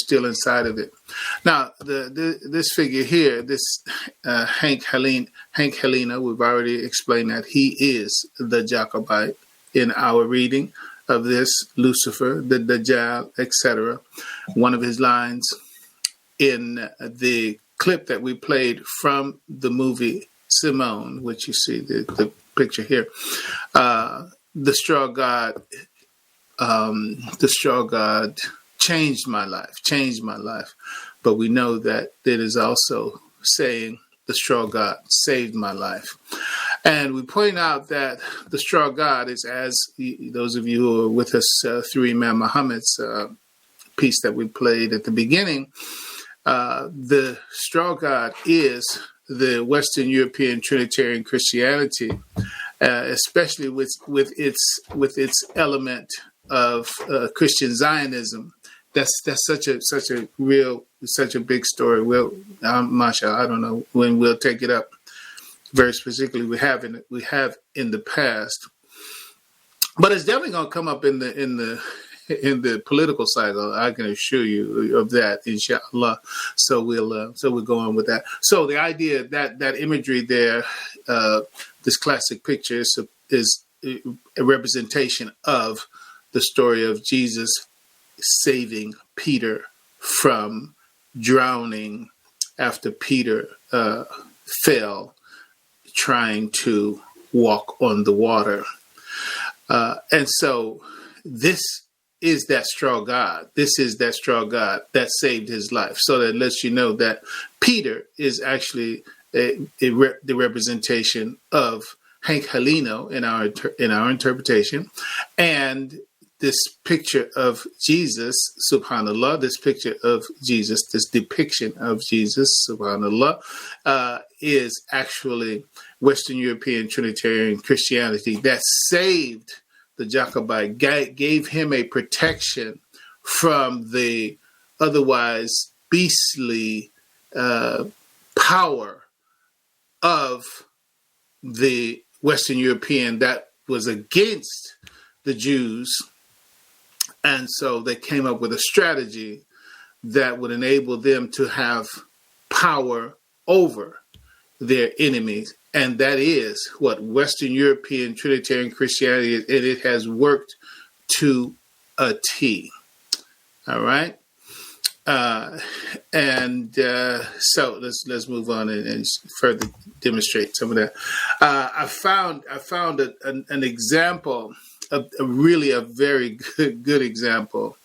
still inside of it. Now, this figure here, this Hank Helena, we've already explained that he is the Jacobite in our reading of this, Lucifer, the Dajjal, etc. One of his lines in the clip that we played from the movie Simone, which you see the picture here, the straw god changed my life. But we know that it is also saying the straw god saved my life. And we point out that the straw god is, as those of you who are with us through Imam Muhammad's piece that we played at the beginning, the straw god is the Western European Trinitarian Christianity, especially with its element of Christian Zionism. That's such a big story. Masha, I don't know when we'll take it up very specifically. We have in the past, but it's definitely going to come up in the political cycle. I can assure you of that, inshallah. So we'll go on with that. So the idea that imagery there, this classic picture is a representation of the story of Jesus saving Peter from drowning after Peter fell trying to walk on the water. And so this is that straw god. This is that straw god that saved his life. So that lets you know that Peter is actually the representation of Hank Heleno in our interpretation. And this picture of Jesus, subhanAllah, this picture of Jesus, this depiction of Jesus, subhanAllah, is actually Western European Trinitarian Christianity that saved the Jacobite, gave him a protection from the otherwise beastly power of the Western European that was against the Jews. And so they came up with a strategy that would enable them to have power over their enemies. And that is what Western European Trinitarian Christianity is. And it has worked to a T. All right. So let's move on and further demonstrate some of that. I found an example, a very good example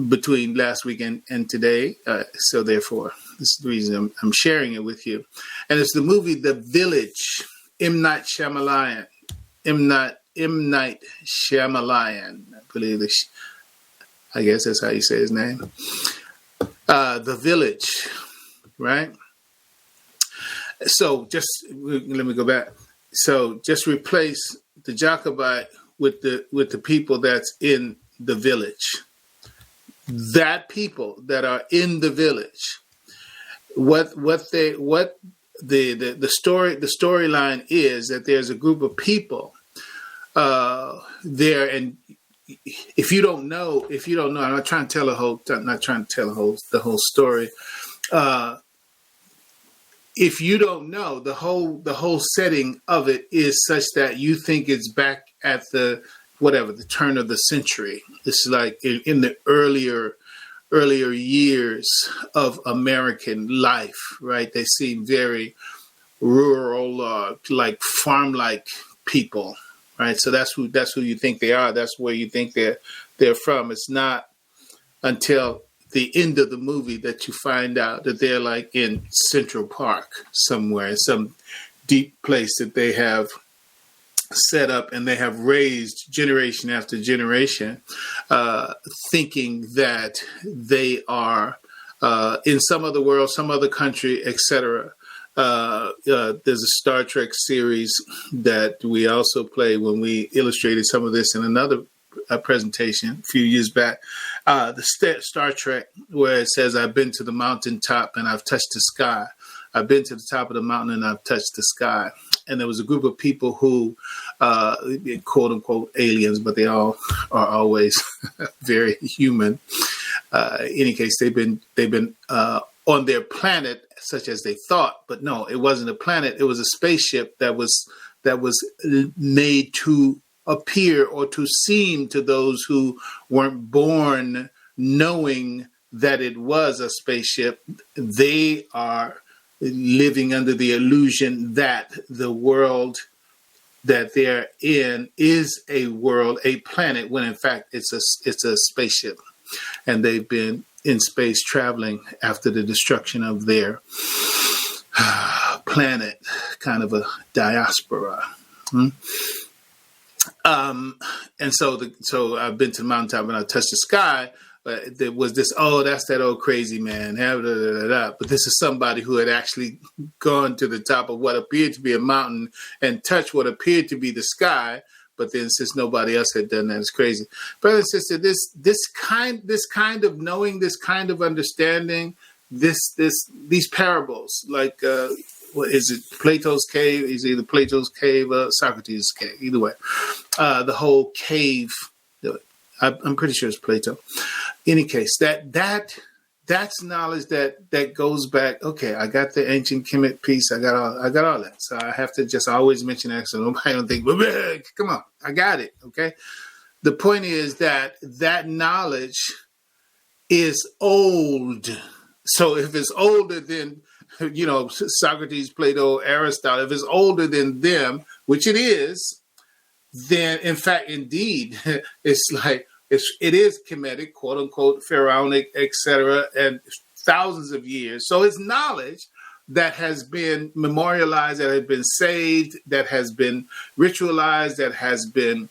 between last week and today. So therefore, this is the reason I'm sharing it with you. And it's the movie The Village, M. Night Shyamalan. M. Night Shyamalan, I guess that's how you say his name. The Village, right? So let me go back. So just replace the Jacobite with the people that's in the village. That people that are in the village, the storyline is that there's a group of people there, and if you don't know, I'm not trying to tell the whole story. If you don't know, the whole setting of it is such that you think it's back at the turn of the century. It's like in the earlier years of American life, right? They seem very rural, like farm-like people, right? So that's who you think they are. That's where you think they're from. It's not until the end of the movie that you find out that they're like in Central Park somewhere, some deep place that they have set up and they have raised generation after generation, thinking that they are in some other world, some other country, etc. There's a Star Trek series that we also played when we illustrated some of this in another presentation a few years back. The Star Trek, where it says, "I've been to the mountaintop and I've touched the sky. I've been to the top of the mountain and I've touched the sky." And there was a group of people who, quote unquote aliens, but they all are always very human, any case, they've been on their planet, such as they thought, but no, it wasn't a planet. It was a spaceship that was made to appear or to seem to those who weren't born knowing that it was a spaceship. They are living under the illusion that the world that they're in is a world, a planet, when in fact it's a spaceship. And they've been in space traveling after the destruction of their planet, kind of a diaspora. And so I've been to the mountaintop and I touched the sky. But there was this, that's that old crazy man. But this is somebody who had actually gone to the top of what appeared to be a mountain and touched what appeared to be the sky. But then, since nobody else had done that, it's crazy. Brother and sister, this kind of knowing, this kind of understanding, these parables, like what is it? Plato's cave is either Plato's cave or Socrates' cave. Either way, the whole cave. I'm pretty sure it's Plato. Any case, that's knowledge that goes back. Okay, I got the ancient Kemet piece. I got all that. So I have to just always mention that so nobody don't think, come on, I got it. Okay. The point is that knowledge is old. So if it's older than, Socrates, Plato, Aristotle, if it's older than them, which it is, then in fact, indeed, it's like, it is Kemetic, quote unquote, pharaonic, etc., and thousands of years. So it's knowledge that has been memorialized, that has been saved, that has been ritualized, that has been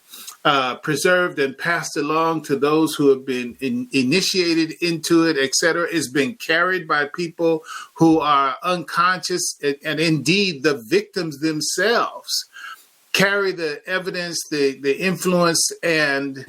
preserved and passed along to those who have been initiated into it, etc. It's been carried by people who are unconscious, and indeed the victims themselves carry the evidence, the influence, and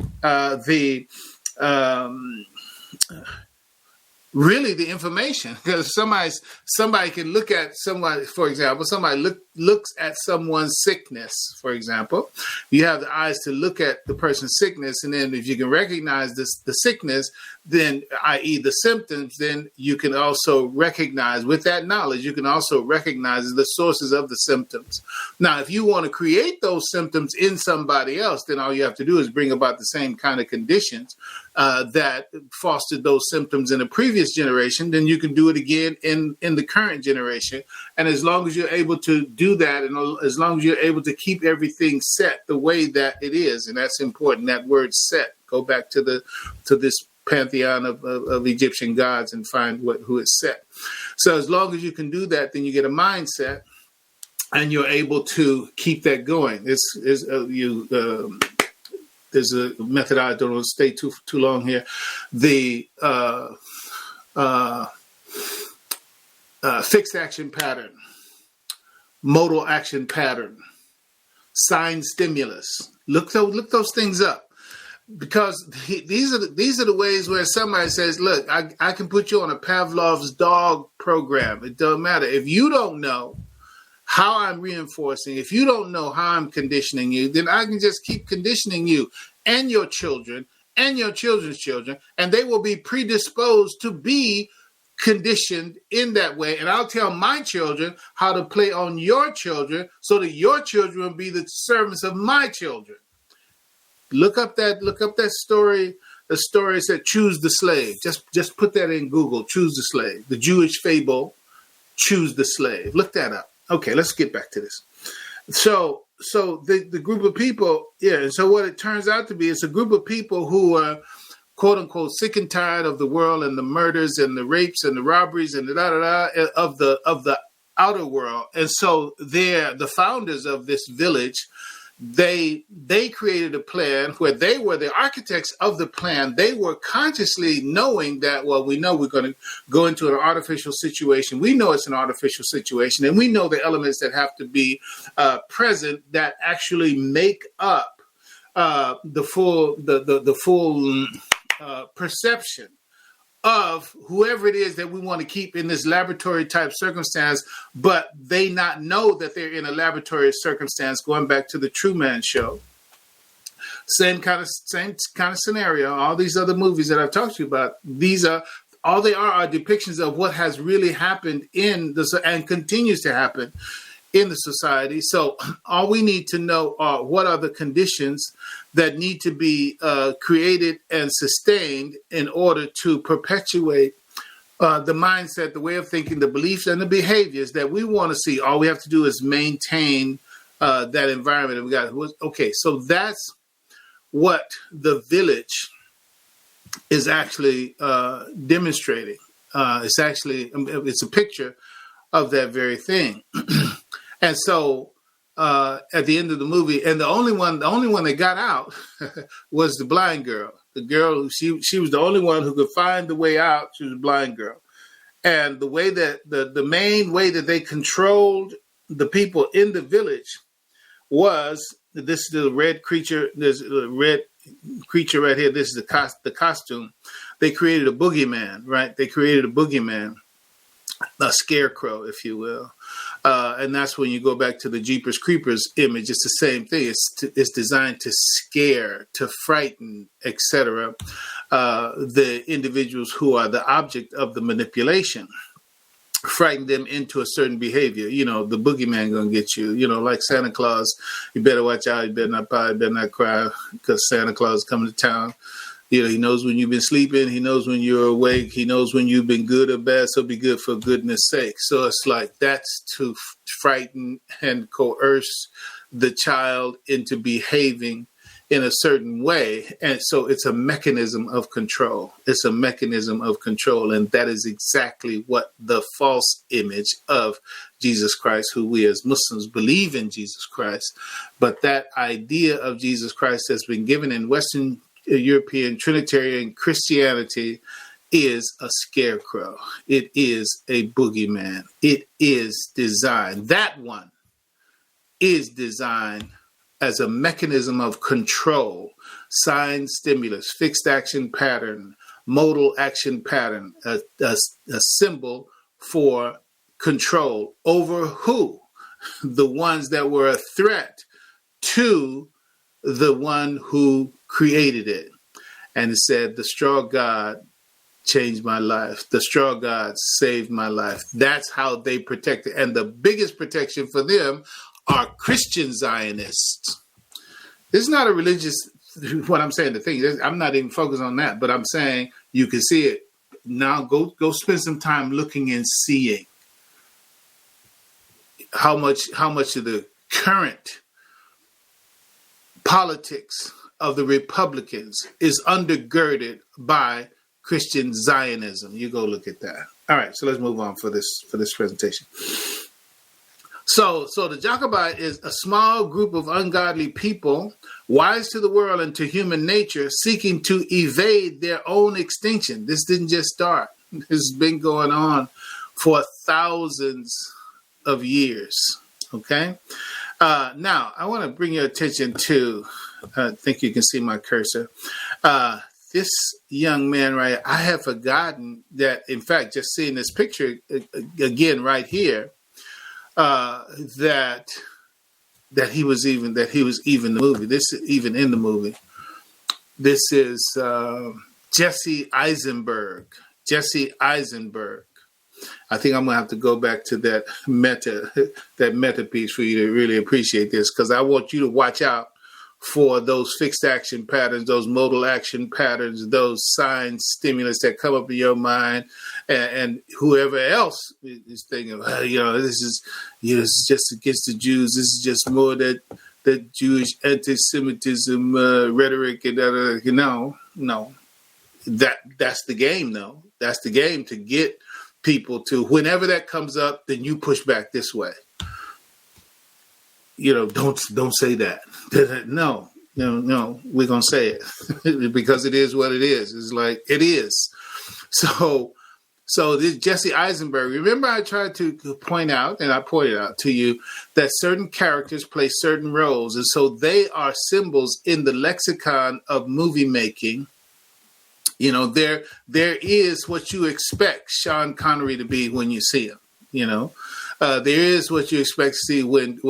really the information. Because somebody can look at someone, for example, somebody looks at someone's sickness, for example. You have the eyes to look at the person's sickness, and then if you can recognize the sickness, then, i.e. the symptoms, then you can also recognize, with that knowledge, you can also recognize the sources of the symptoms. Now, if you want to create those symptoms in somebody else, then all you have to do is bring about the same kind of conditions that fostered those symptoms in a previous generation. Then you can do it again in the current generation. And as long as you're able to do that, and as long as you're able to keep everything set the way that it is, and that's important, that word set, go back to this pantheon of Egyptian gods and find who is set. So as long as you can do that, then you get a mindset and you're able to keep that going. There's a method, I don't want to stay too long here. The fixed action pattern, modal action pattern, sign stimulus. Look those things up. Because these are the ways where somebody says, look, I can put you on a Pavlov's dog program. It doesn't matter. If you don't know how I'm reinforcing, if you don't know how I'm conditioning you, then I can just keep conditioning you and your children and your children's children, and they will be predisposed to be conditioned in that way. And I'll tell my children how to play on your children so that your children will be the servants of my children. Look up that story. The story said, "Choose the slave." Just put that in Google. Choose the slave. The Jewish fable, "Choose the slave." Look that up. Okay, let's get back to this. So the group of people, and so what it turns out to be is a group of people who are, quote unquote, sick and tired of the world and the murders and the rapes and the robberies and the of the outer world. And so they're the founders of this village. They created a plan where they were the architects of the plan. They were consciously knowing that, well, we know we're going to go into an artificial situation. We know it's an artificial situation, and we know the elements that have to be present that actually make up the full perception of whoever it is that we want to keep in this laboratory type circumstance, but they not know that they're in a laboratory circumstance, going back to the Truman Show. Same kind of scenario. All these other movies that I've talked to you about, these are all they are depictions of what has really happened in the and continues to happen in the society. So all we need to know are what are the conditions that need to be created and sustained in order to perpetuate the mindset, the way of thinking, the beliefs, and the behaviors that we want to see. All we have to do is maintain that environment. And we got okay. So that's what the village is actually demonstrating. It's a picture of that very thing. And so at the end of the movie, and the only one that got out was the blind girl. The girl, she was the only one who could find the way out. She was a blind girl. And the way that the main way that they controlled the people in the village was this is the red creature. There's a red creature right here. This is the costume. They created a boogeyman, right? They created a boogeyman, a scarecrow, if you will. And that's when you go back to the Jeepers Creepers image. It's the same thing. It's designed to scare, to frighten, etc. The individuals who are the object of the manipulation. Frighten them into a certain behavior. You know, the boogeyman gonna get you. You know, like Santa Claus, you better watch out. You better not pout, you better not cry, because Santa Claus is coming to town. You know, he knows when you've been sleeping. He knows when you're awake. He knows when you've been good or bad. So be good for goodness sake. So it's like that's to frighten and coerce the child into behaving in a certain way. And so it's a mechanism of control. It's a mechanism of control. And that is exactly what the false image of Jesus Christ, who we as Muslims believe in Jesus Christ. But that idea of Jesus Christ has been given in Western European Trinitarian Christianity is a scarecrow. It is a boogeyman. It is designed. That one is designed as a mechanism of control, sign, stimulus, fixed action pattern, modal action pattern, a symbol for control over who? The ones that were a threat to the one who created it. And it said, the straw God changed my life. The straw God saved my life. That's how they protect it. And the biggest protection for them are Christian Zionists. This is not a religious, what I'm saying, the thing, I'm not even focused on that, but I'm saying you can see it. Now go spend some time looking and seeing how much of the current politics of the Republicans is undergirded by Christian Zionism. You go look at that. All right, so let's move on for this presentation. So the Jacobite is a small group of ungodly people, wise to the world and to human nature, seeking to evade their own extinction. This didn't just start. This has been going on for thousands of years. Okay? Now, I want to bring your attention to, I think you can see my cursor. This young man right here, I have forgotten that, in fact, just seeing this picture again right here, that he was even the movie. This is even in the movie. This is Jesse Eisenberg. Jesse Eisenberg. I think I'm gonna have to go back to that meta piece for you to really appreciate this, because I want you to watch out for those fixed action patterns, those modal action patterns, those signs, stimulus that come up in your mind, and whoever else is thinking, this is just against the Jews. This is just more that Jewish anti-Semitism rhetoric, and no, that's the game, though. That's the game, to get people to, whenever that comes up, then you push back this way. Don't say that. No, we're going to say it because it is what it is. It's like, it is. So this Jesse Eisenberg, remember I tried to point out, and I pointed out to you, that certain characters play certain roles. And so they are symbols in the lexicon of movie making. There is what you expect Sean Connery to be when you see him. There is what you expect to see when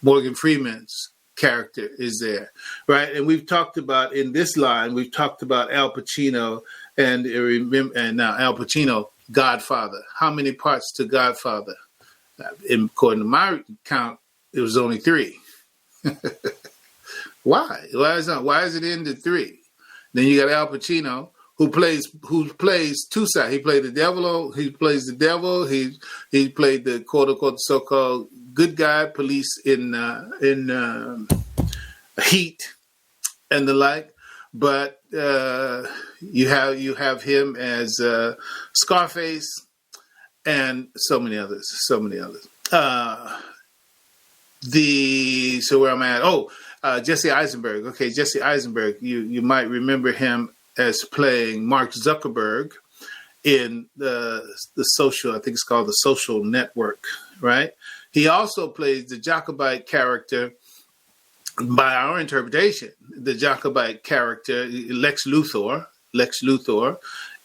Morgan Freeman's character is there, right? And we've talked about in this line, we've talked about Al Pacino and now Al Pacino, Godfather. How many parts to Godfather? According to my count, it was only 3. Why? Why is it into 3? Then you got Al Pacino who plays 2 sides. He played the devil. He plays the devil. He played the quote unquote so-called good guy police in Heat and the like. But you have him as Scarface and so many others. So where am I at? Jesse Eisenberg. Okay, Jesse Eisenberg. You might remember him as playing Mark Zuckerberg in the social, I think it's called The Social Network, right? He also plays the Jacobite character, by our interpretation, the Jacobite character, Lex Luthor,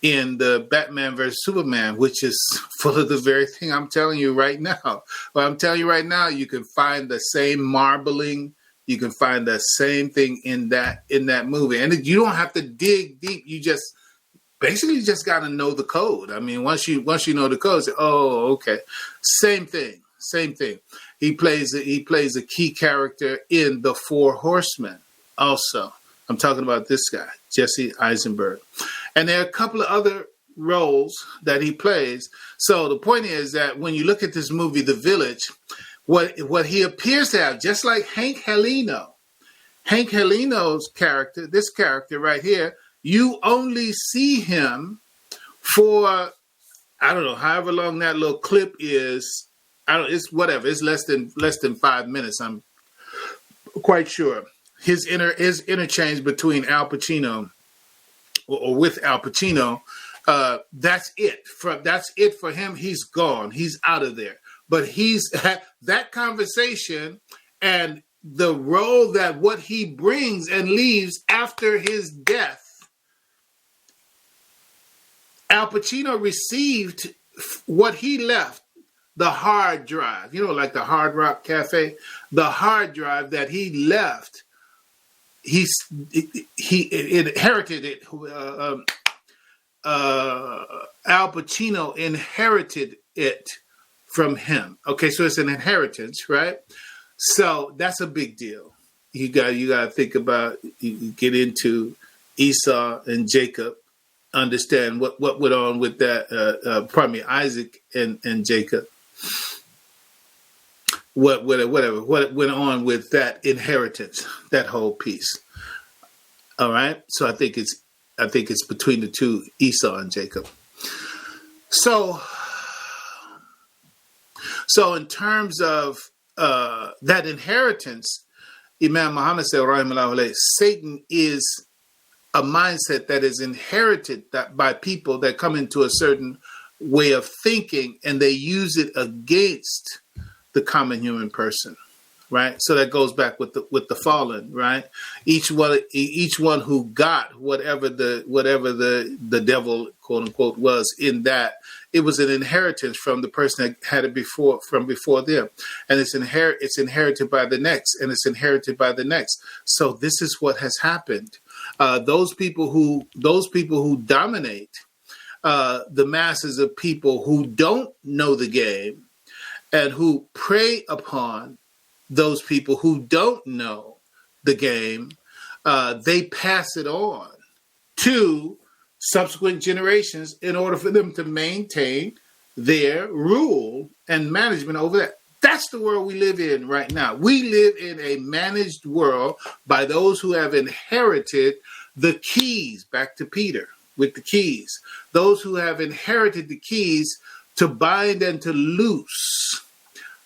in the Batman vs. Superman, which is full of the very thing I'm telling you right now. Well, I'm telling you right now, you can find the same marbling. You can find the same thing in that movie. And you don't have to dig deep. You just basically just got to know the code. I mean, once you know the code, say, oh, okay. Same thing. He plays a key character in The Four Horsemen also. I'm talking about this guy, Jesse Eisenberg. And there are a couple of other roles that he plays. So the point is that when you look at this movie, The Village, what he appears to have, just like Hank Helino's character, this character right here, you only see him for, I don't know, however long that little clip is. It's whatever. It's less than 5 minutes. I'm quite sure. His interchange between Al Pacino or with Al Pacino, that's it. That's it for him. He's gone. He's out of there. But he's that conversation and the role that what he brings and leaves after his death. Al Pacino received what he left, the hard drive, like the Hard Rock Cafe, the hard drive that he left. He inherited it. Al Pacino inherited it from him. Okay, so it's an inheritance, right? So that's a big deal. You got to think about. You get into Esau and Jacob, understand what went on with that. Isaac and Jacob. What went on with that inheritance, that whole piece. All right. So I think it's between the two, Esau and Jacob. So in terms of that inheritance, Imam Muhammad said, Satan is a mindset that is inherited by people that come into a certain way of thinking, and they use it against the common human person, right? So that goes back with the fallen, right? Each one who got whatever the devil, quote unquote, was in that, it was an inheritance from the person that had it before them, and it's inherited by the next, and it's inherited by the next. So this is what has happened. Those people who dominate the masses of people who don't know the game and who prey upon those people who don't know the game, they pass it on to subsequent generations in order for them to maintain their rule and management over that. That's the world we live in right now. We live in a managed world by those who have inherited the keys, back to Peter with the keys, those who have inherited the keys to bind and to loose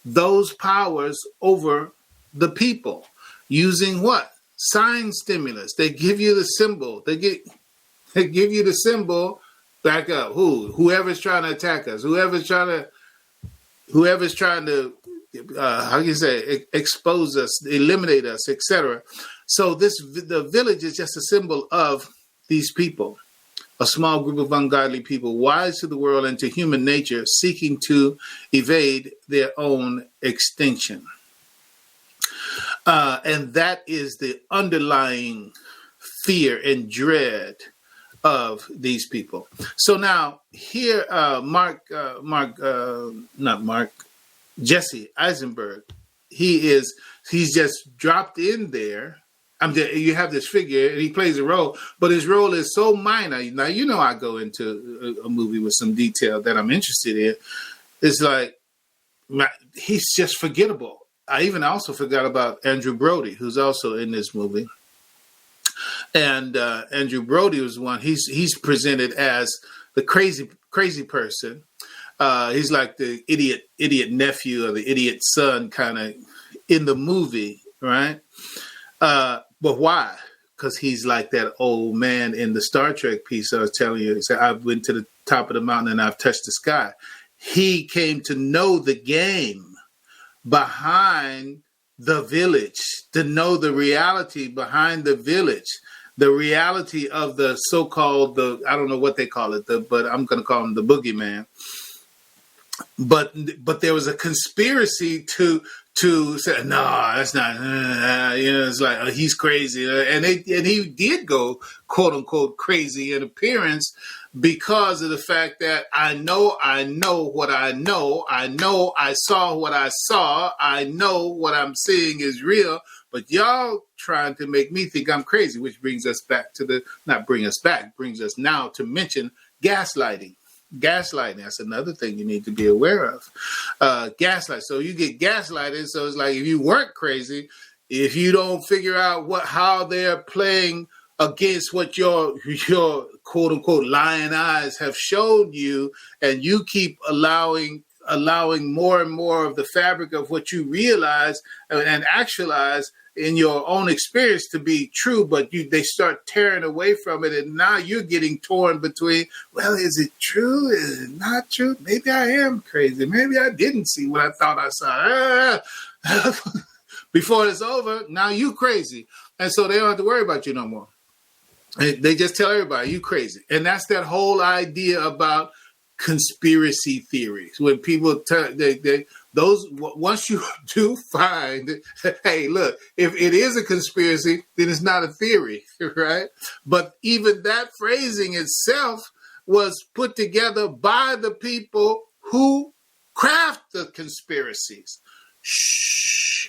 those powers over the people using what? Sign stimulus. They give you the symbol. They give you the symbol, back up. Whoever's trying to attack us, whoever's trying to expose us, eliminate us, etc. So the village is just a symbol of these people, a small group of ungodly people, wise to the world and to human nature, seeking to evade their own extinction. And that is the underlying fear and dread of these people. So now here, Jesse Eisenberg, he's just dropped in there. You have this figure and he plays a role, but his role is so minor. Now, I go into a movie with some detail that I'm interested in. It's like, he's just forgettable. I even also forgot about Andrew Brody, who's also in this movie. And Andrew Brody was one. He's presented as the crazy person. He's like the idiot nephew or the idiot son kind of in the movie, right? But why? Because he's like that old man in the Star Trek piece I was telling you. He said, I went to the top of the mountain and I've touched the sky. He came to know the game behind the village, to know the reality behind the village, the reality of the so-called, I don't know what they call it, but I'm going to call him the boogeyman. But there was a conspiracy to say, no, that's not, it's like, he's crazy. And he did go, quote unquote, crazy in appearance because of the fact that I know what I know. I saw what I saw. I know what I'm seeing is real. But y'all trying to make me think I'm crazy, which brings us back to brings us now to mention gaslighting. Gaslighting, that's another thing you need to be aware of. Gaslight. So you get gaslighted. So it's like, if you weren't crazy, if you don't figure out how they're playing against what your quote unquote lying eyes have showed you, and you keep allowing more and more of the fabric of what you realize and actualize in your own experience to be true, but they start tearing away from it, and now you're getting torn between, well, is it true? Is it not true? Maybe I am crazy. Maybe I didn't see what I thought I saw. Before it's over, now you crazy. And so they don't have to worry about you no more. They just tell everybody you crazy. And that's that whole idea about conspiracy theories. When people once you do find, hey, look, if it is a conspiracy, then it's not a theory, right? But even that phrasing itself was put together by the people who craft the conspiracies. Shh.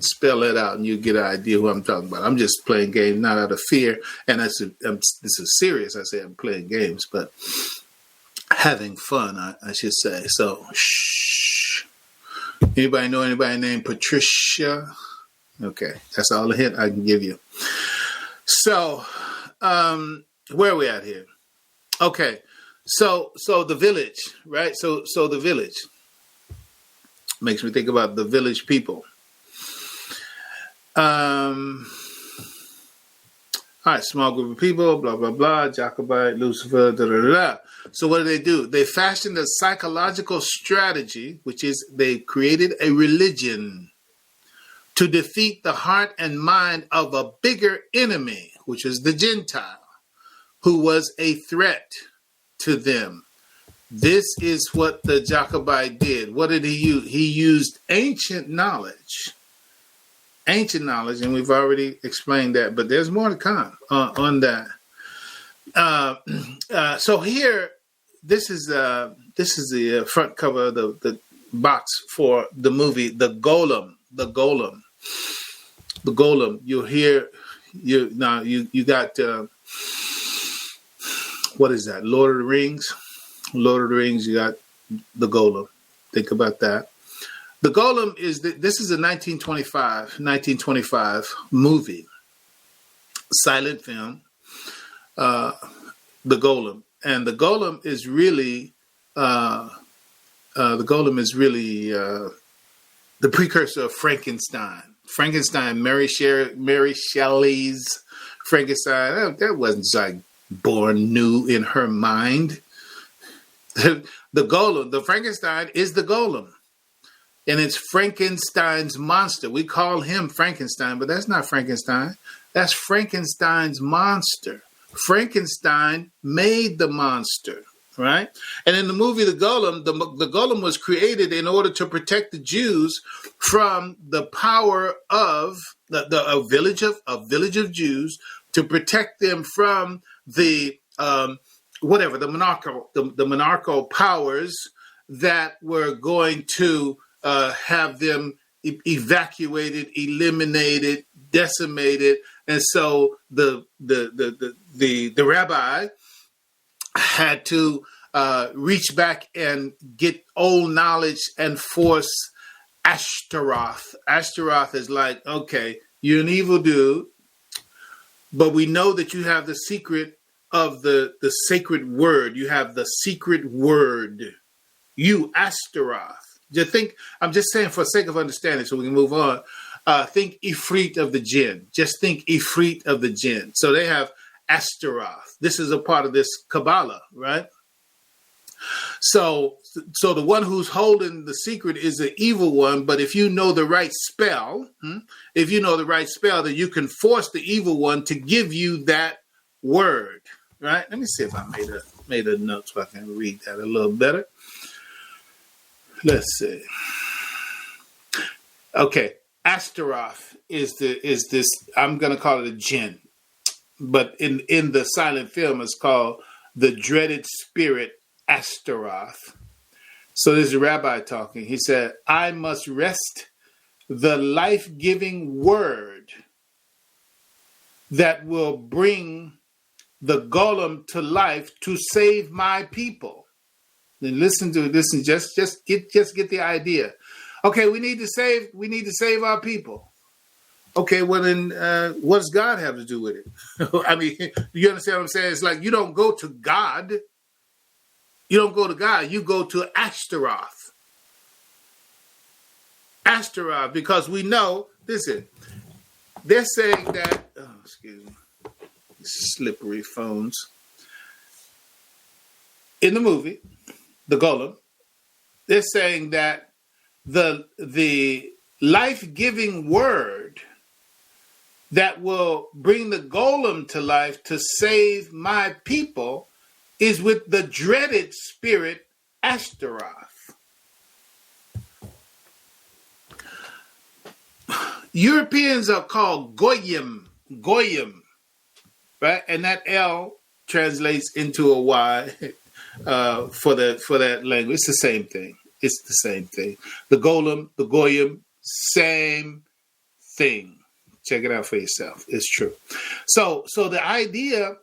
Spell it out and you get an idea who I'm talking about. I'm just playing games, not out of fear. And this is serious. I say I'm playing games, but having fun, I should say. So, shh. Anybody know anybody named Patricia? Okay, that's all the hint I can give you. So, where are we at here? Okay, so the village, right? So the village makes me think about the village people. All right, small group of people, blah, blah, blah, Jacobite, Lucifer, da, da, da, da. So what do? They fashioned a psychological strategy, which is they created a religion to defeat the heart and mind of a bigger enemy, which is the Gentile, who was a threat to them. This is what the Jacobite did. What did he use? He used ancient knowledge, and we've already explained that, but there's more to come on that. So here, this is the front cover of the box for the movie, The Golem. You'll hear you got what is that? Lord of the Rings. You got The Golem. Think about that. The Golem this is a 1925 movie, silent film, The Golem. And the Golem is really the precursor of Frankenstein. Mary Shelley's Frankenstein. That wasn't like born new in her mind. The Golem, the Frankenstein is the Golem. And it's Frankenstein's monster. We call him Frankenstein, but that's not Frankenstein. That's Frankenstein's monster. Frankenstein made the monster. right? And in the movie The Golem, the Golem was created in order to protect the Jews from the power of a village of Jews, to protect them from the the monarchical powers that were going to have them evacuated, eliminated, decimated. And so the rabbi had to reach back and get old knowledge and force Ashtaroth. Ashtaroth is like, okay, you're an evil dude, but we know that you have the secret of the sacred word. You have the secret word. You, Ashtaroth. Just think, I'm just saying for sake of understanding so we can move on. Think Ifrit of the jinn. Just think Ifrit of the jinn. So they have Ashtaroth. This is a part of this Kabbalah, right? So the one who's holding the secret is the evil one. But if you know the right spell, then you can force the evil one to give you that word, right? Let me see if I made a note so I can read that a little better. Let's see. Okay, Ashtaroth is this. I'm going to call it a jinn, but in the silent film, it's called the dreaded spirit Ashtaroth. So there's a rabbi talking. He said, "I must wrest the life-giving word that will bring the golem to life to save my people." Then listen, just get the idea. Okay, we need to save our people. Okay, well then, what does God have to do with it? I mean, you understand what I'm saying? It's like you don't go to God. You don't go to God. You go to Ashtaroth. Ashtaroth, because we know. Listen, they're saying that. Oh, excuse me. Slippery phones. In the movie The Golem, they're saying that the life-giving word that will bring the golem to life to save my people is with the dreaded spirit Ashtaroth. Europeans are called Goyim, right? And that L translates into a Y. For that language, it's the same thing. It's the same thing. The golem, the goyim, same thing. Check it out for yourself. It's true. So the idea,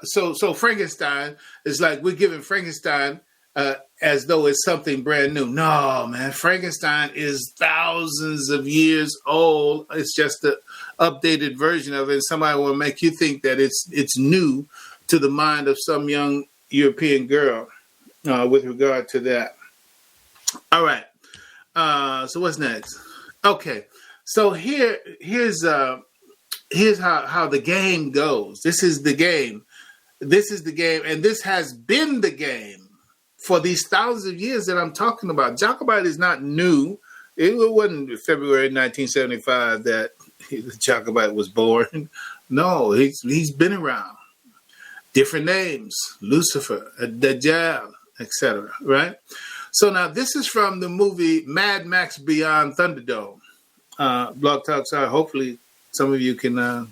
so Frankenstein is like we're giving Frankenstein as though it's something brand new. No, man, Frankenstein is thousands of years old. It's just the updated version of it. Somebody will make you think that it's new to the mind of some young European girl with regard to that. All right. So what's next? Okay. So here's how the game goes. This is the game. And this has been the game for these thousands of years that I'm talking about. Jacobite is not new. It wasn't February 1975 that Jacobite was born. No, he's been around. Different names, Lucifer, Dajjal, etc. Right? So now this is from the movie Mad Max Beyond Thunderdome. Blog Talk, sorry. Hopefully some of you can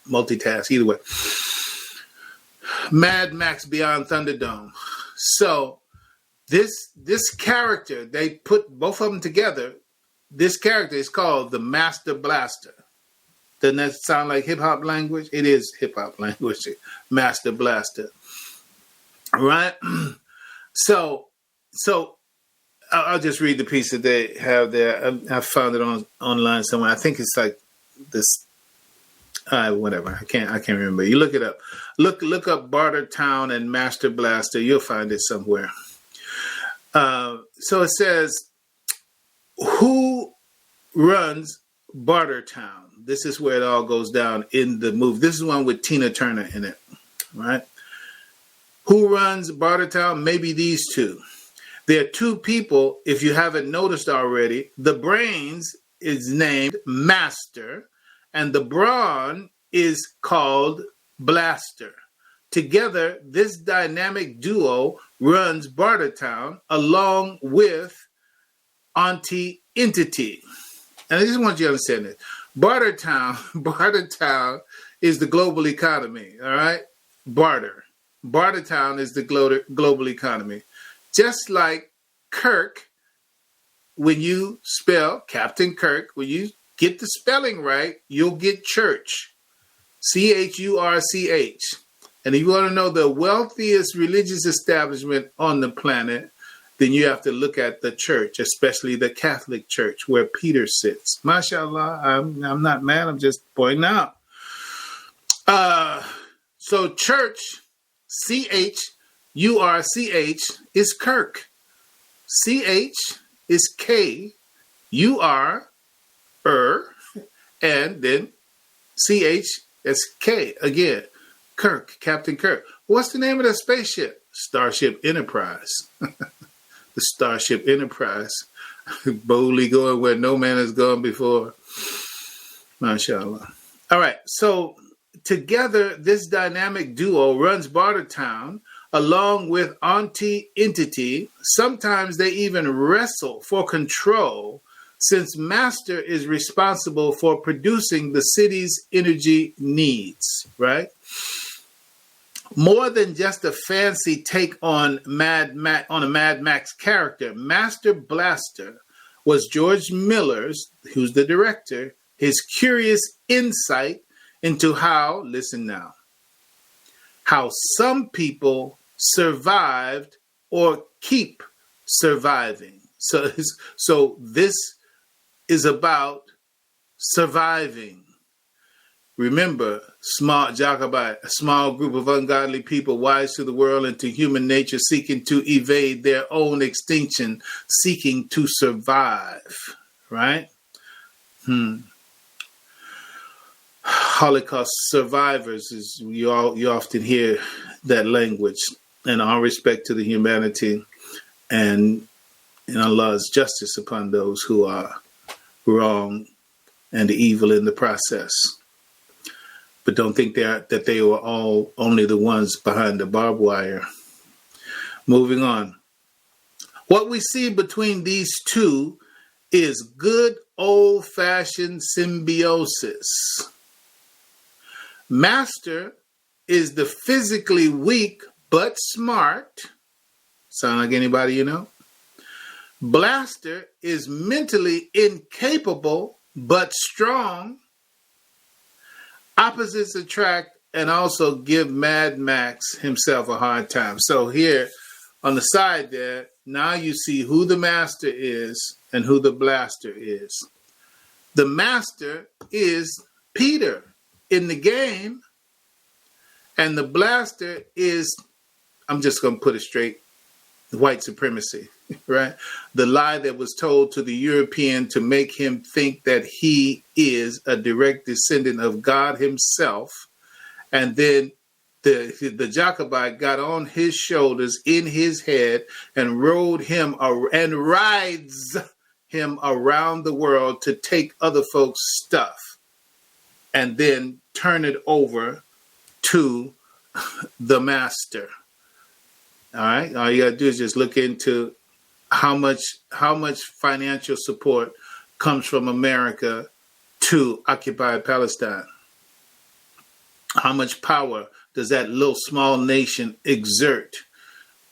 multitask. Either way. Mad Max Beyond Thunderdome. So this character, they put both of them together. This character is called the Master Blaster. Doesn't that sound like hip-hop language? It is hip-hop language, Master Blaster. Right? So I'll just read the piece that they have there. I found it online somewhere. I think it's like this, whatever. I can't remember. You look it up. Look up Barter Town and Master Blaster. You'll find it somewhere. So it says, who runs Barter Town? This is where it all goes down in the movie. This is one with Tina Turner in it, right? Who runs Barter Town? Maybe these two. There are two people, if you haven't noticed already. The brains is named Master, and the brawn is called Blaster. Together, this dynamic duo runs Bartertown along with Auntie Entity. And I just want you to understand this. Bartertown is the global economy, all right? Bartertown is the global economy. Just like Kirk, when you spell Captain Kirk, when you get the spelling right, you'll get church. Church. And if you want to know the wealthiest religious establishment on the planet, then you have to look at the church, especially the Catholic Church, where Peter sits. MashaAllah, I'm not mad, I'm just pointing out. So church, Church, is Kirk. CH is K, UR, and then CH is K again. Kirk, Captain Kirk. What's the name of that spaceship? Starship Enterprise. The Starship Enterprise. Boldly going where no man has gone before. MashaAllah. All right, so together, this dynamic duo runs Bartertown along with Auntie Entity. Sometimes they even wrestle for control since Master is responsible for producing the city's energy needs, right? More than just a fancy take on a Mad Max character, Master Blaster was George Miller's, who's the director, his curious insight into how, listen now, how some people survived or keep surviving. So this is about surviving. Remember, Jacobite, a small group of ungodly people, wise to the world and to human nature, seeking to evade their own extinction, seeking to survive, right? Holocaust survivors, is you often hear that language. And all respect to the humanity and Allah's justice upon those who are wrong and evil in the process. But don't think that they were all only the ones behind the barbed wire. Moving on. What we see between these two is good old-fashioned symbiosis. Master is the physically weak but smart. Sound like anybody you know? Blaster is mentally incapable but strong. Opposites attract and also give Mad Max himself a hard time. So here on the side there, now you see who the Master is and who the Blaster is. The Master is Peter in the game, and the Blaster is, I'm just going to put it straight, white supremacy, right? The lie that was told to the European to make him think that he is a direct descendant of God himself. And then the Jacobite got on his shoulders, in his head, and rides him around the world to take other folks' stuff and then turn it over to the Master. All right. All you got to do is just look into how much financial support comes from America to occupy Palestine. How much power does that little small nation exert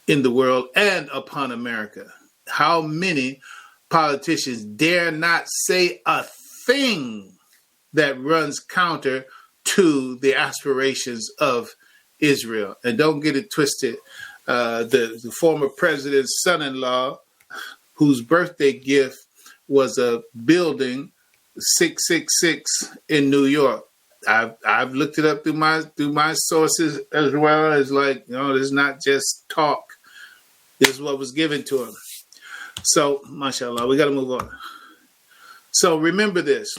in the world and upon America? How many politicians dare not say a thing that runs counter to the aspirations of Israel? And don't get it twisted. The former president's son-in-law, whose birthday gift was a building 666 in New York. I've looked it up through my sources as well as this is not just talk. This is what was given to him. So, mashallah, we got to move on. So remember this.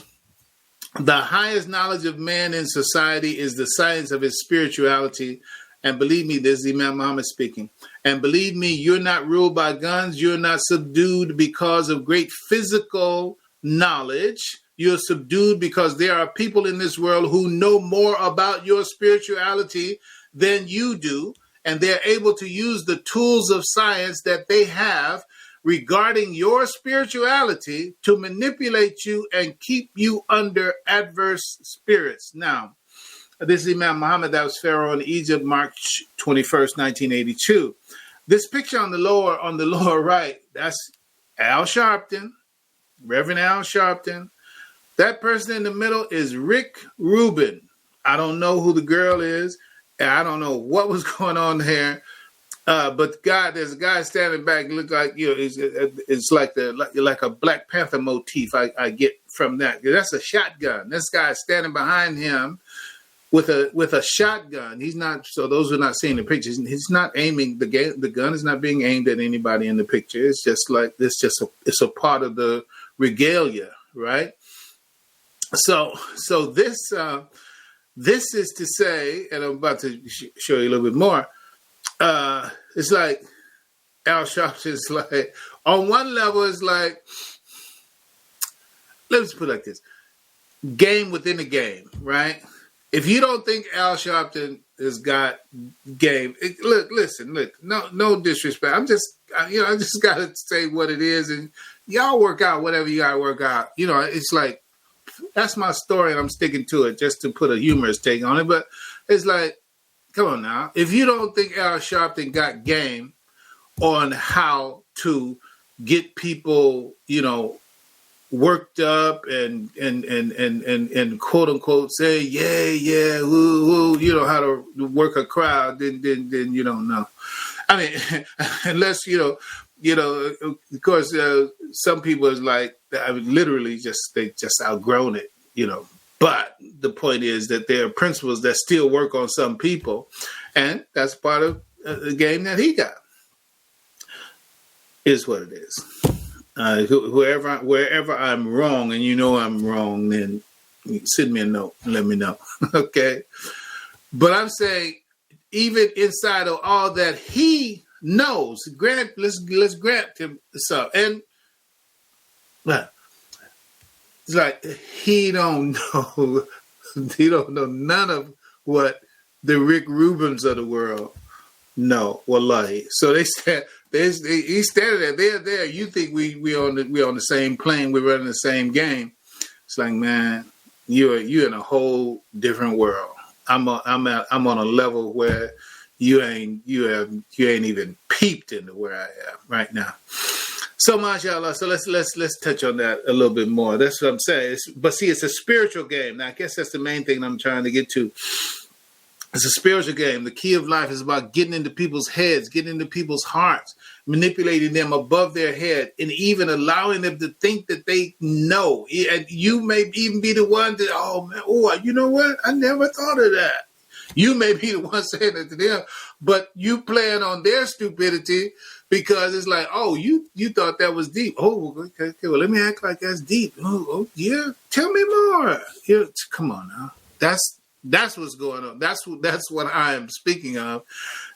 The highest knowledge of man in society is the science of his spirituality. And believe me, this is Imam Muhammad speaking. And believe me, you're not ruled by guns. You're not subdued because of great physical knowledge. You're subdued because there are people in this world who know more about your spirituality than you do, and they're able to use the tools of science that they have regarding your spirituality to manipulate you and keep you under adverse spirits. Now, this is Imam Muhammad, that was Pharaoh in Egypt, March 21st, 1982. This picture on the lower right, that's Al Sharpton, Reverend Al Sharpton. That person in the middle is Rick Rubin. I don't know who the girl is. I don't know what was going on there. But there's a guy standing back. Look like it's like a Black Panther motif. I get from that. That's a shotgun. This guy standing behind him with a shotgun. He's not. So those who are not seeing the pictures, he's not aiming. The gun is not being aimed at anybody in the picture. It's just like this. It's a part of the regalia, right? So this is to say, and I'm about to show you a little bit more. It's like Al Sharpton's like, on one level, it's like, let's put it like this: game within a game, right? If you don't think Al Sharpton has got game, look, no disrespect. I just gotta say what it is, and y'all work out whatever you gotta work out. It's like, that's my story, and I'm sticking to it just to put a humorous take on it. But it's like, come on now. If you don't think Al Sharpton got game on how to get people, worked up and quote unquote say, yeah, woo, how to work a crowd, then you don't know. I mean, unless, of course, some people is like, I mean, literally they just outgrown it, But the point is that there are principles that still work on some people, and that's part of the game that he got. Is what it is. Wherever I'm wrong, and I'm wrong, then send me a note and let me know. Okay, but I'm saying, even inside of all that he knows, let's grant him some, and it's like he don't know none of what the Rick Rubins of the world know. Wallahi. So he's standing there. They're there. You think we on the same plane? We're running the same game. It's like, man, you're in a whole different world. I'm on a level where you ain't even peeped into where I am right now. So, mashallah, so let's touch on that a little bit more. That's what I'm saying. But see, it's a spiritual game. Now, I guess that's the main thing I'm trying to get to. It's a spiritual game. The key of life is about getting into people's heads, getting into people's hearts, manipulating them above their head, and even allowing them to think that they know. And you may even be the one that, oh, man, you know what? I never thought of that. You may be the one saying it to them, but you playing on their stupidity, because it's like, oh, you thought that was deep. Oh, okay, well, let me act like that's deep. Oh yeah, tell me more. Yeah, come on now. That's what's going on. That's what I am speaking of.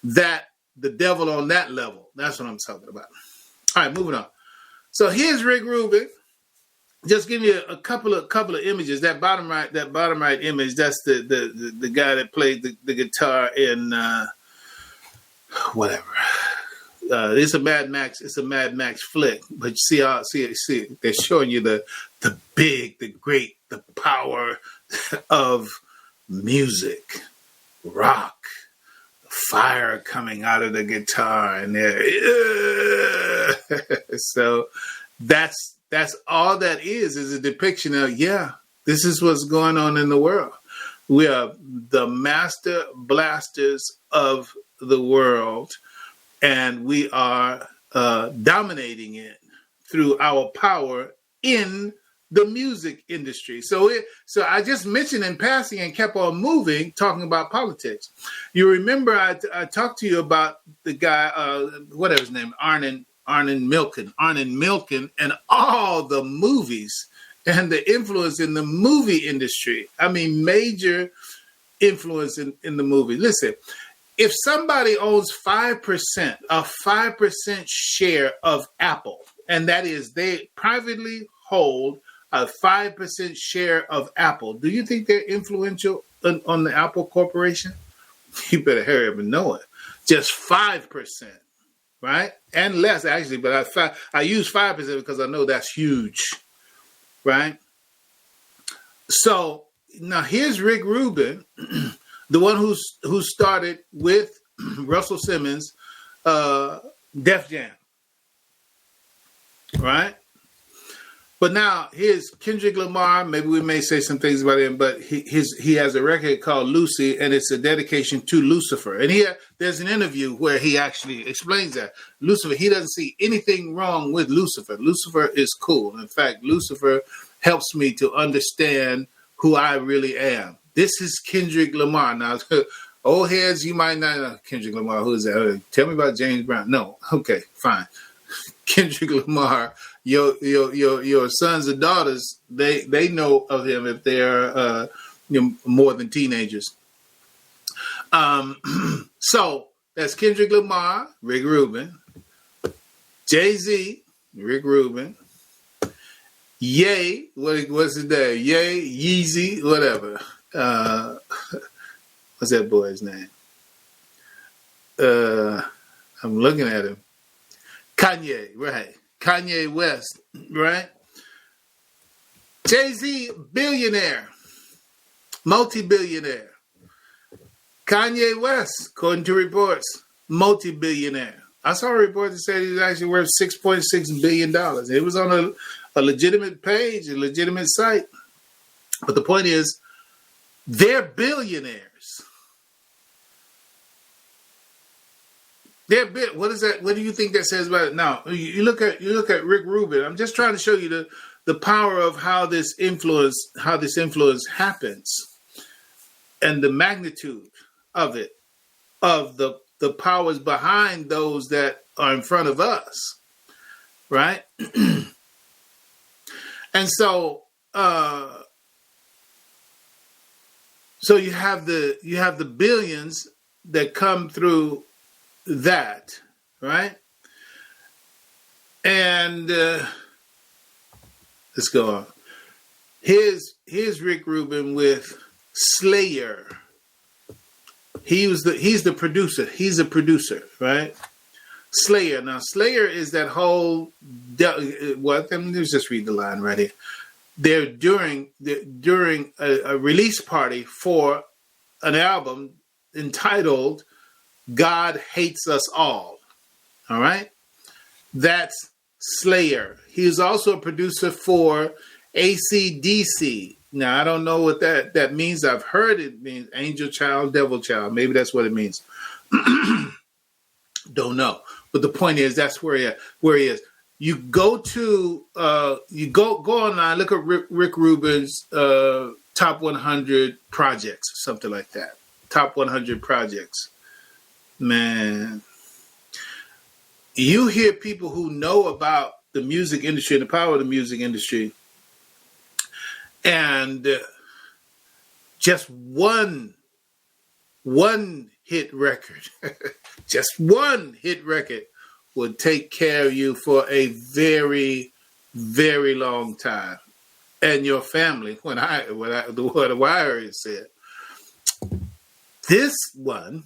That the devil on that level. That's what I'm talking about. All right, moving on. So here's Rick Rubin. Just give you a couple of images. That bottom right image. That's the guy that played the guitar in whatever. It's a Mad Max. It's a Mad Max flick. But you see, they're showing you the big, the great, the power of music, rock, fire coming out of the guitar, and there. So that's all that is a depiction of, this is what's going on in the world. We are the master blasters of the world, and we are dominating it through our power in the music industry. So I just mentioned in passing and kept on moving, talking about politics. You remember I talked to you about the guy, whatever his name, Arnon Milken, and all the movies and the influence in the movie industry. I mean, major influence in the movie. Listen, if somebody owns 5%, a 5% share of Apple, and that is they privately hold a 5% share of Apple, do you think they're influential on the Apple Corporation? You better hurry up and know it. Just 5%, right? And less, actually, but I use 5% because I know that's huge, right? So now here's Rick Rubin, the one who started with Russell Simmons, Def Jam, right? But now here's Kendrick Lamar. Maybe we may say some things about him, but he has a record called Lucy, and it's a dedication to Lucifer. And here there's an interview where he actually explains that Lucifer, he doesn't see anything wrong with Lucifer. Lucifer is cool. In fact, Lucifer helps me to understand who I really am. This is Kendrick Lamar. Now, old heads, you might not know Kendrick Lamar. Who is that? Tell me about James Brown. No. Okay, fine. Kendrick Lamar, your sons and daughters, they know of him if they're more than teenagers. So that's Kendrick Lamar, Rick Rubin, Jay-Z, Rick Rubin, Ye, what's his name? Ye, Yeezy, whatever. What's that boy's name? I'm looking at him. Kanye, right. Kanye West, right? Jay-Z, billionaire, multi-billionaire. Kanye West, according to reports, multi-billionaire. I saw a report that said he's actually worth $6.6 billion. It was on a legitimate page, a legitimate site. But the point is, they're billionaires. What is that? What do you think that says about it? Now, you look at Rick Rubin. I'm just trying to show you the power of how this influence happens, and the magnitude of it, of the powers behind those that are in front of us, right? And so you have the billions that come through that, right? And let's go on. Here's Rick Rubin with Slayer. He's the producer. He's a producer, right? Slayer. Now, Slayer is that whole. Let me just read the line right here. They're during a release party for an album entitled God Hates Us All. All right? That's Slayer. He's also a producer for AC/DC. Now, I don't know what that means. I've heard it means angel child, devil child. Maybe that's what it means. Don't know. But the point is, that's where he is. You go to, go online, look at Rick Rubin's top 100 projects, something like that. Top 100 projects. Man, you hear people who know about the music industry and the power of the music industry, and just one hit record, just one hit record would take care of you for a very, very long time, and your family. When the Wire said, this one.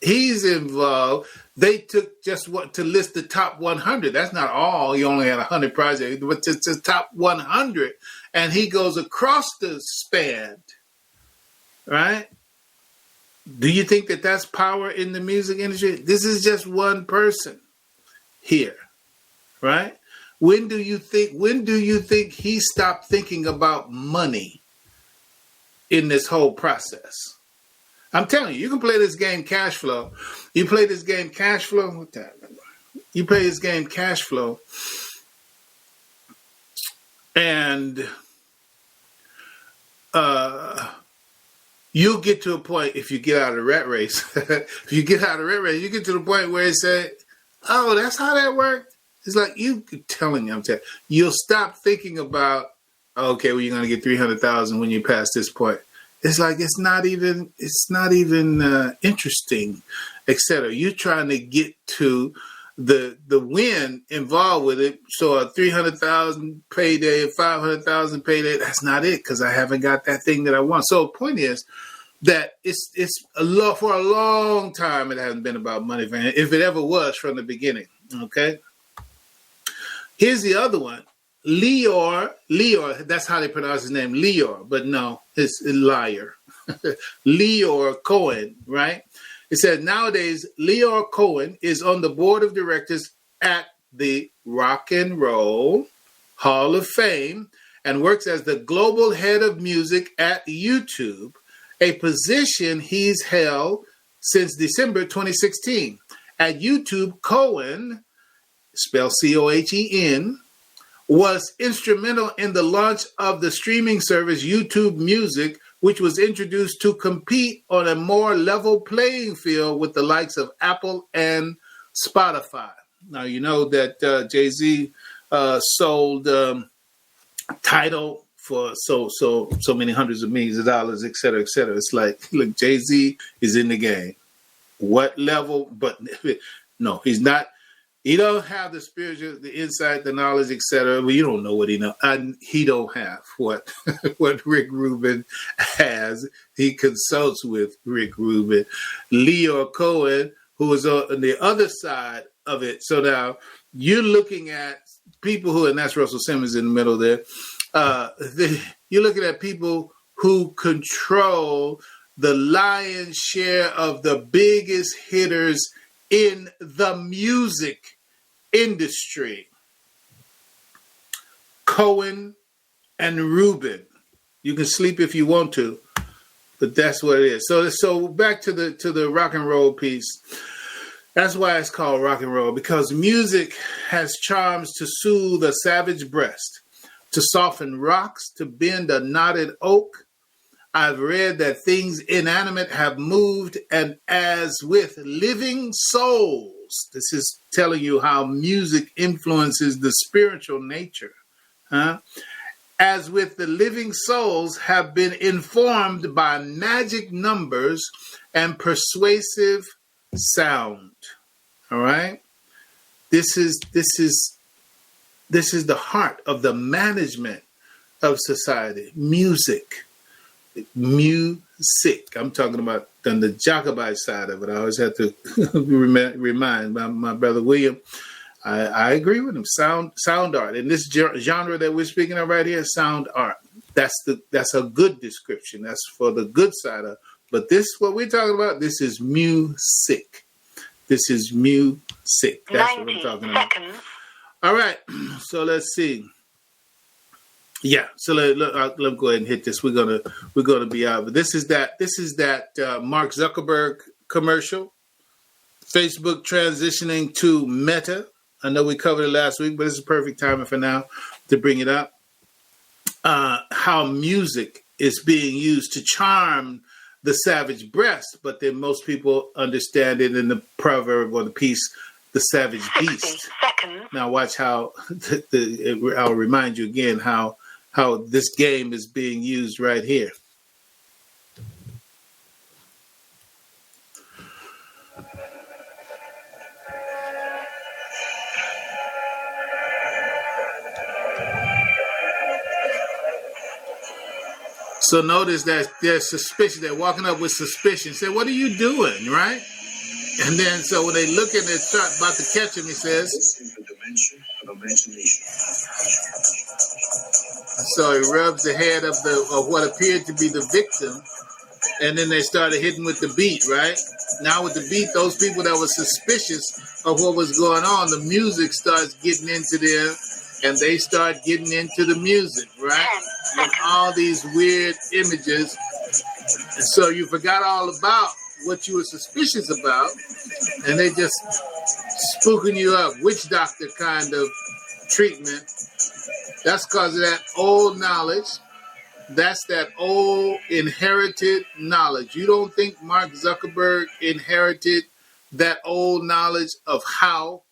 He's involved. They took just what to list the top 100. That's not all. He only had 100 projects, but just top 100. And he goes across the span, right? Do you think that that's power in the music industry? This is just one person here, right? When do you think he stopped thinking about money in this whole process? I'm telling you, you can play this game cash flow. You play this game cash flow. What that? You play this game cash flow, and you'll get to a point if you get out of the rat race. If you get out of the rat race, you get to the point where it said, "Oh, that's how that worked." It's like you're telling you, you'll stop thinking about, okay, well, you're going to get 300,000 when you pass this point. It's like it's not even interesting, etc. You're trying to get to the win involved with it. So a 300,000 payday, 500,000 payday, that's not it because I haven't got that thing that I want. So the point is, that it's for a long time it hasn't been about money for him, if it ever was from the beginning. Okay. Here's the other one. Leor, that's how they pronounce his name, Leor, but no, it's a liar. Leor Cohen, right? It said nowadays Leor Cohen is on the board of directors at the Rock and Roll Hall of Fame and works as the global head of music at YouTube, a position he's held since December 2016. At YouTube, Cohen, spelled Cohen, was instrumental in the launch of the streaming service YouTube Music, which was introduced to compete on a more level playing field with the likes of Apple and Spotify. Now, you know that Jay-Z sold Tidal for so many hundreds of millions of dollars, et cetera, et cetera. It's like, look, Jay-Z is in the game. What level? But no, he's not. He don't have the spiritual, the insight, the knowledge, etc. Well, you don't know what he knows. He don't have what what Rick Rubin has. He consults with Rick Rubin. Leo Cohen, who is on the other side of it. So now you're looking at people who, and that's Russell Simmons in the middle there. You're looking at people who control the lion's share of the biggest hitters in the music industry. Cohen and Rubin. You can sleep if you want to, but that's what it is. So back to the rock and roll piece. That's why it's called rock and roll, because music has charms to soothe a savage breast, to soften rocks, to bend a knotted oak. I've read that things inanimate have moved, and as with living souls, this is telling you how music influences the spiritual nature. As with the living souls have been informed by magic numbers and persuasive sound. All right. This is the heart of the management of society. Music. I'm talking about on the Jacobite side of it. I always have to remind my brother William. I agree with him. Sound art. In this genre that we're speaking of right here, sound art. That's a good description. That's for the good side of. But this, what we're talking about, this is music. This is music. That's what I'm talking about. All right. So let's see. Yeah, so let me go ahead and hit this. We're gonna be out. But this is that Mark Zuckerberg commercial. Facebook transitioning to Meta. I know we covered it last week, but it's a perfect timing for now to bring it up. How music is being used to charm the savage breast, but then most people understand it in the proverb or the piece, the savage beast. Now watch how I'll remind you again how this game is being used right here. So notice that they're suspicious. They're walking up with suspicion. Say, what are you doing, right? And then, so when they look and they're about to catch him, he says, so he rubs the head of what appeared to be the victim, and then they started hitting with the beat, right? Now with the beat, those people that were suspicious of what was going on, the music starts getting into them, and they start getting into the music, right? With all these weird images. And so you forgot all about what you were suspicious about, and they just spooking you up, witch doctor kind of treatment. That's because of that old knowledge. That's that old inherited knowledge. You don't think Mark Zuckerberg inherited that old knowledge of how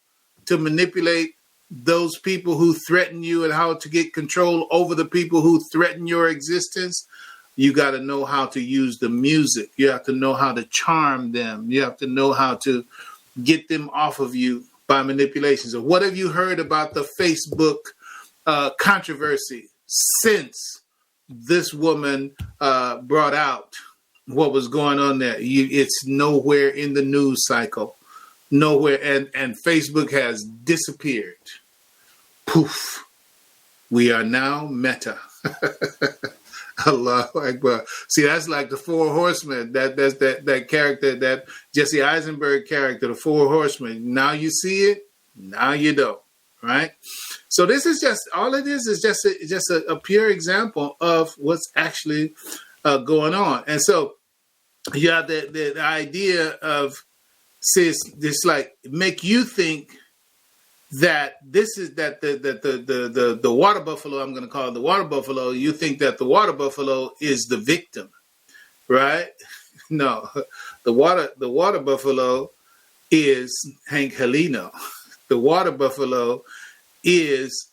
to manipulate those people who threaten you and how to get control over the people who threaten your existence? You got to know how to use the music. You have to know how to charm them. You have to know how to get them off of you by manipulation. So what have you heard about the Facebook controversy since this woman brought out what was going on there. It's nowhere in the news cycle, nowhere, and Facebook has disappeared. Poof. We are now Meta. Allahu Akbar. See, that's like the Four Horsemen. That's that character, that Jesse Eisenberg character, the Four Horsemen. Now you see it, now you don't. Right? So this is just, all it is just a pure example of what's actually going on. And so you have the idea of, says this, like, make you think that this is that the water buffalo, I'm going to call it the water buffalo. You think that the water buffalo is the victim, right? No, the water buffalo is Hank Heleno. The water buffalo is,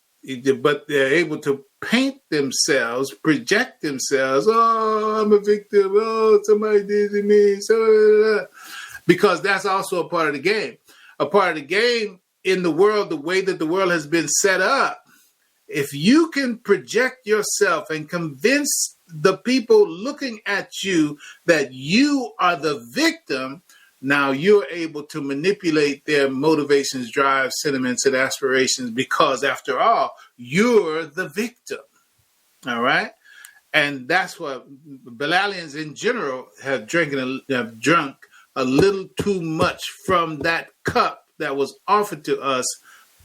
but they're able to paint themselves, project themselves. Oh, I'm a victim. Oh, somebody did to me. So, because that's also a part of the game. A part of the game in the world, the way that the world has been set up. If you can project yourself and convince the people looking at you that you are the victim, now you're able to manipulate their motivations, drives, sentiments, and aspirations, because after all, you're the victim. All right? And that's what Bilalians in general have drunk a little too much from that cup that was offered to us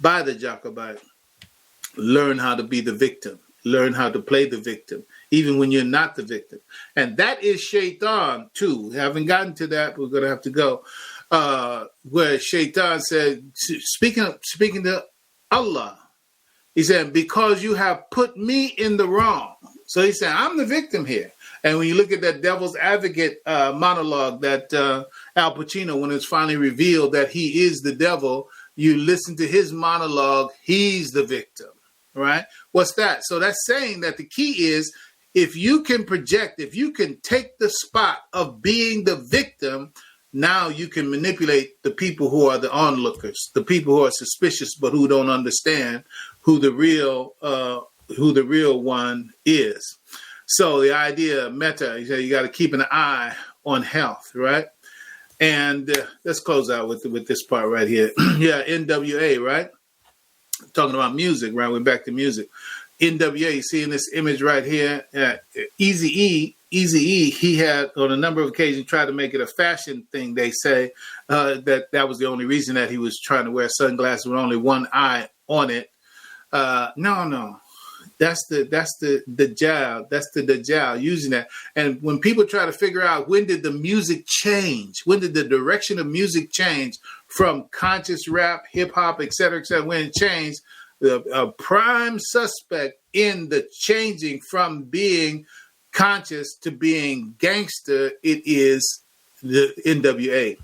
by the Jacobite. Learn how to be the victim. Learn how to play the victim, even when you're not the victim. And that is Shaitan, too. We haven't gotten to that. We're going to have to go. Where Shaitan said, speaking to Allah, he said, because you have put me in the wrong. So he said, I'm the victim here. And when you look at that devil's advocate monologue that Al Pacino, when it's finally revealed that he is the devil, you listen to his monologue, he's the victim, right? What's that? So that's saying that the key is, if you can project, if you can take the spot of being the victim, now you can manipulate the people who are the onlookers, the people who are suspicious but who don't understand who the real one is. So the idea of Meta, you got to keep an eye on health, right? And let's close out with this part right here. Yeah, NWA, right? Talking about music, right? We're back to music. NWA, you see in this image right here, Eazy-E, he had on a number of occasions tried to make it a fashion thing. They say that was the only reason that he was trying to wear sunglasses with only one eye on it. No. That's the Dajjal. That's the Dajjal using that. And when people try to figure out when did the music change, when did the direction of music change from conscious rap, hip hop, et cetera, when it changed, the prime suspect in the changing from being conscious to being gangster, it is the NWA.